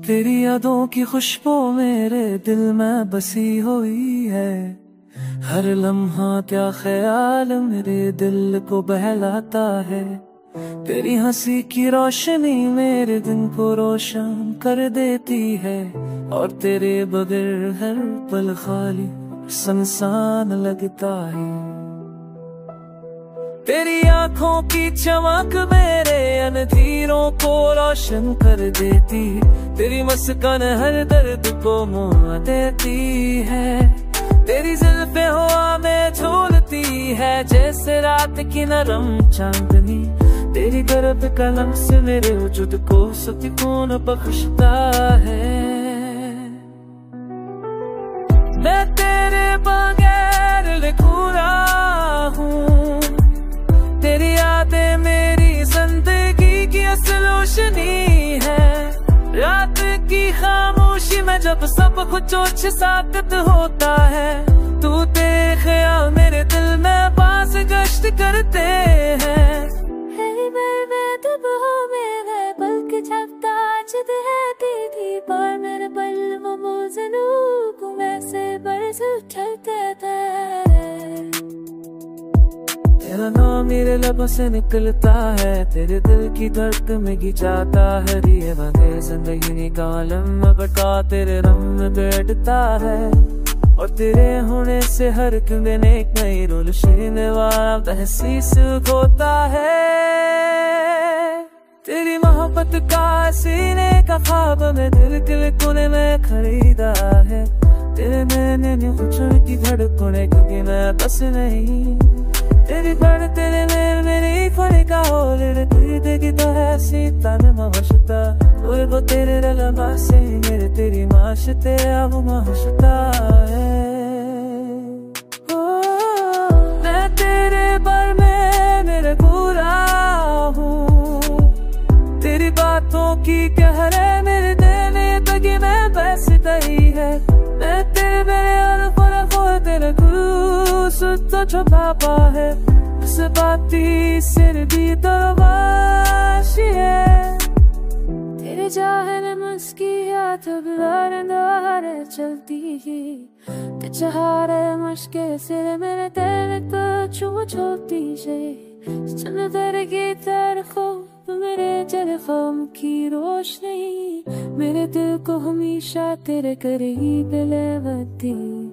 तेरी यादों की खुशबू मेरे दिल में बसी हुई है। हर लम्हा क्या ख्याल मेरे दिल को बहलाता है। तेरी हंसी की रोशनी मेरे दिन को रोशन कर देती है। और तेरे बगैर हर पल खाली सुनसान लगता है। तेरी आंखों की चमक मेरे अंधेरों को रोशन कर देती। तेरी मुस्कान हर दर्द को मुआ देती है। तेरी जुल्फें हवा में झूलती है जैसे रात की नरम चांदनी। तेरी गर्भ कलम से मेरे वजूद को सुकून बख्शता है। मैं तेरे बगैर अधूरा हूँ। तेरी यादें मेरी जिंदगी की असल रोशनी है। रात की खामोशी में जब सब कुछ ओछ साकत होता है। तू तेरे ख्याल मेरे दिल में पास गश्त करते हैं। बल्कि छपता जद है दीदी पर मेरे बल वो मोजनू को वैसे बरस उछलते थे। तेरा नाम मेरे लबों से निकलता है। तेरे दिल की धड़कन में गिजाता है। दिए बंधे जिंदगी का आलम बटा तेरे रंग में बैठता है। और तेरे होने से हर दिन एक नई रोशनी वाला तहसीस होता है। तेरी मोहब्बत का सीने का ख्वाब में दिल के कोने में खरीदा है। तेरे नैने ने की धड़कने क्योंकि मैं बस नहीं। तेरी धड़ तेरे मेरी खोली का हो तेरी तो है सीता में मशता। वो तेरे लम्हा से मेरे तेरी माशते अब माशता है। मैं तेरे पर में मेरे पूरा हूँ। तेरी बातों की कहरे मेरे देने तक मैं बस तही है। मैं तेरे मेरे और फरक हो तेरे तो छुपा है। उस बाती सिर भी दरवाशी है। तेरे जाहर मुस्कियात बारे चलती ही। ते चाहरे मुश्के सिर मेरे तेरे तो छू छोटी से। चल तेरे की तरखो मेरे जलखम की रोशनी मेरे दिल को हमेशा तेरे करीब ले बती।